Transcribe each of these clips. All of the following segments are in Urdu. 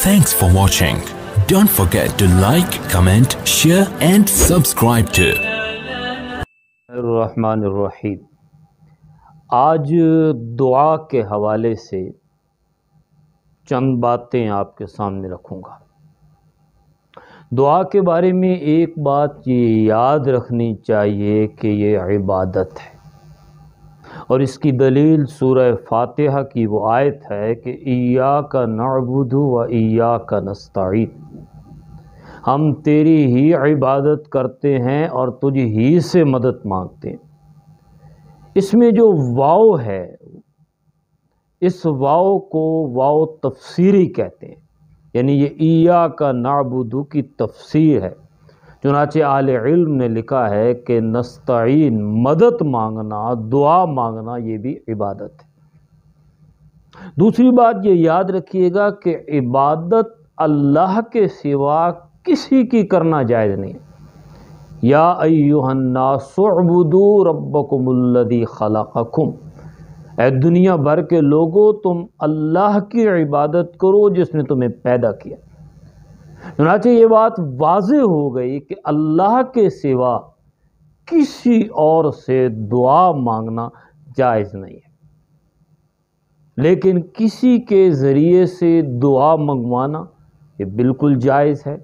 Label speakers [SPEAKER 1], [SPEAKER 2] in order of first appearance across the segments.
[SPEAKER 1] Thanks for watching. Don't forget to like, comment, share and subscribe to
[SPEAKER 2] الرحمن الرحیم۔ آج دعا کے حوالے سے چند باتیں آپ کے سامنے رکھوں گا۔ دعا کے بارے میں ایک بات یہ یاد رکھنی چاہیے کہ یہ عبادت ہے، اور اس کی دلیل سورہ فاتحہ کی وہ آیت ہے کہ ایاک نعبد و ایاک نستعین، ہم تیری ہی عبادت کرتے ہیں اور تجھ ہی سے مدد مانگتے ہیں۔ اس میں جو واو ہے، اس واو کو واو تفسیری کہتے ہیں، یعنی یہ ایاک نعبد کی تفسیر ہے۔ چنانچہ اہل علم نے لکھا ہے کہ نستعین، مدد مانگنا، دعا مانگنا، یہ بھی عبادت ہے۔ دوسری بات یہ یاد رکھیے گا کہ عبادت اللہ کے سوا کسی کی کرنا جائز نہیں ہے۔ یا ایھا الناس اعبدوا ربکم الذی خلقکم، اے دنیا بھر کے لوگوں تم اللہ کی عبادت کرو جس نے تمہیں پیدا کیا۔ چنانچہ یہ بات واضح ہو گئی کہ اللہ کے سوا کسی اور سے دعا مانگنا جائز نہیں ہے، لیکن کسی کے ذریعے سے دعا منگوانا یہ بالکل جائز ہے۔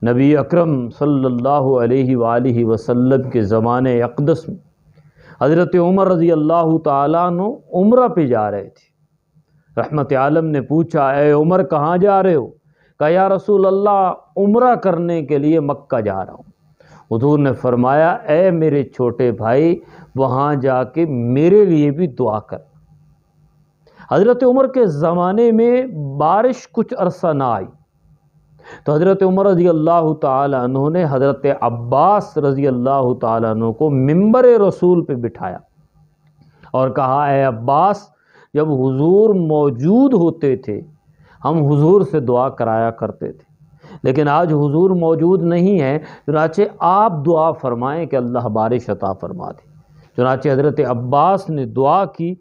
[SPEAKER 2] نبی اکرم صلی اللہ علیہ وآلہ وسلم کے زمانے اقدس میں حضرت عمر رضی اللہ تعالیٰ عنہ عمرہ پہ جا رہے تھے۔ رحمت عالم نے پوچھا، اے عمر کہاں جا رہے ہو؟ کہا یا رسول اللہ عمرہ کرنے کے لیے مکہ جا رہا ہوں۔ حضور نے فرمایا، اے میرے چھوٹے بھائی وہاں جا کے میرے لیے بھی دعا کر۔ حضرت عمر کے زمانے میں بارش کچھ عرصہ نہ آئی، تو حضرت عمر رضی اللہ تعالیٰ عنہ نے حضرت عباس رضی اللہ تعالیٰ عنہ کو منبر رسول پہ بٹھایا اور کہا، اے عباس، جب حضور موجود ہوتے تھے ہم حضور سے دعا کرایا کرتے تھے، لیکن آج حضور موجود نہیں ہے، چنانچہ آپ دعا فرمائیں کہ اللہ بارش عطا فرما دے۔ چنانچہ حضرت عباس نے دعا کی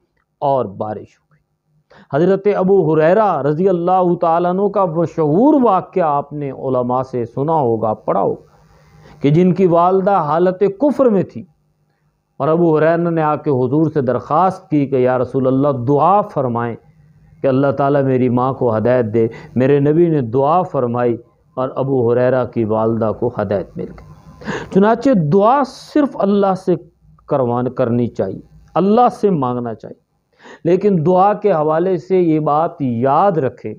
[SPEAKER 2] اور بارش ہو گئی۔ حضرت ابو ہریرہ رضی اللہ تعالیٰ عنہ کا مشہور واقعہ آپ نے علماء سے سنا ہوگا، پڑھا ہوگا، کہ جن کی والدہ حالت کفر میں تھی، اور ابو ہریرہ نے آ کے حضور سے درخواست کی کہ یا رسول اللہ دعا فرمائیں کہ اللہ تعالیٰ میری ماں کو ہدایت دے۔ میرے نبی نے دعا فرمائی اور ابو ہریرہ کی والدہ کو ہدایت مل گئی۔ چنانچہ دعا صرف اللہ سے کرنی چاہیے، اللہ سے مانگنا چاہیے، لیکن دعا کے حوالے سے یہ بات یاد رکھیں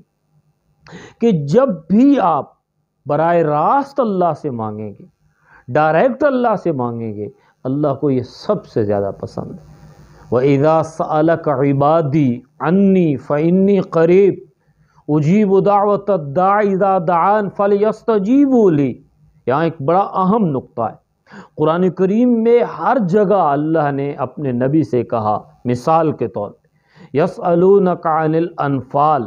[SPEAKER 2] کہ جب بھی آپ براہ راست اللہ سے مانگیں گے، ڈائریکٹ اللہ سے مانگیں گے، اللہ کو یہ سب سے زیادہ پسند ہے۔ وَإِذَا سَأَلَكَ عِبَادِي عَنِّي فَإِنِّي قَرِيبٌ أُجِيبُ دَعْوَةَ الدَّاعِ إِذَا دَعَانِ فَلْيَسْتَجِيبُوا لِي۔ یہاں ایک بڑا اہم نقطہ ہے۔ قرآن کریم میں ہر جگہ اللہ نے اپنے نبی سے کہا، مثال کے طور پہ یسألونک عن الانفال،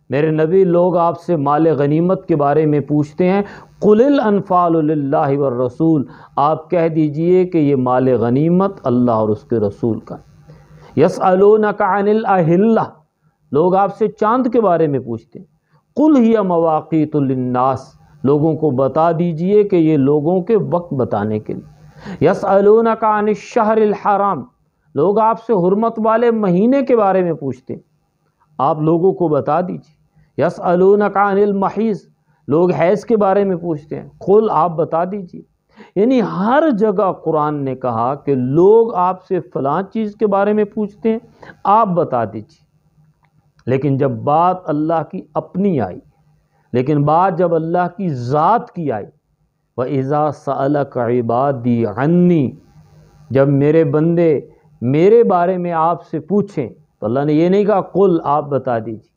[SPEAKER 2] میرے نبی لوگ آپ سے مال غنیمت کے بارے میں پوچھتے ہیں، قل الانفال للہ والرسول، آپ کہہ دیجئے کہ یہ مال غنیمت اللہ اور اس کے رسول کا ہے۔ یسألونک عن الاہلہ، لوگ آپ سے چاند کے بارے میں پوچھتے ہیں، قل ہی مواقیت للناس، لوگوں کو بتا دیجئے کہ یہ لوگوں کے وقت بتانے کے لیے۔ یسألونک عن الشہر الحرام، لوگ آپ سے حرمت والے مہینے کے بارے میں پوچھتے ہیں، آپ لوگوں کو بتا دیجئے۔ یسألونک عن المحیض، لوگ حیض کے بارے میں پوچھتے ہیں، قل آپ بتا دیجئے۔ یعنی ہر جگہ قرآن نے کہا کہ لوگ آپ سے فلاں چیز کے بارے میں پوچھتے ہیں، آپ بتا دیجئے۔ لیکن جب بات اللہ کی اپنی آئی، لیکن بات جب اللہ کی ذات کی آئی، وَإِذَا سَأَلَكَ عِبَادِي عَنِّي، جب میرے بندے میرے بارے میں آپ سے پوچھیں، تو اللہ نے یہ نہیں کہا قل آپ بتا دیجئے،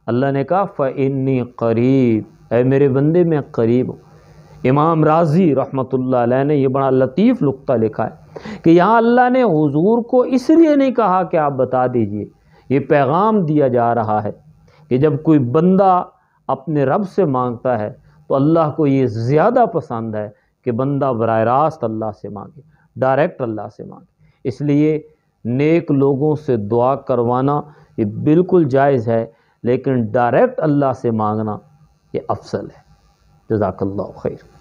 [SPEAKER 2] اللہ نے کہا فَإِنِّي قَرِيب، اے میرے بندے میں قریب ہوں۔ امام راضی رحمۃ اللہ علیہ نے یہ بڑا لطیف نقطہ لکھا ہے کہ یہاں اللہ نے حضور کو اس لیے نہیں کہا کہ آپ بتا دیجئے، یہ پیغام دیا جا رہا ہے کہ جب کوئی بندہ اپنے رب سے مانگتا ہے تو اللہ کو یہ زیادہ پسند ہے کہ بندہ براہ راست اللہ سے مانگے، ڈائریکٹ اللہ سے مانگے۔ اس لیے نیک لوگوں سے دعا کروانا یہ بالکل جائز ہے، لیکن ڈائریکٹ اللہ سے مانگنا یہ افضل ہے۔ جزاک اللہ خیر۔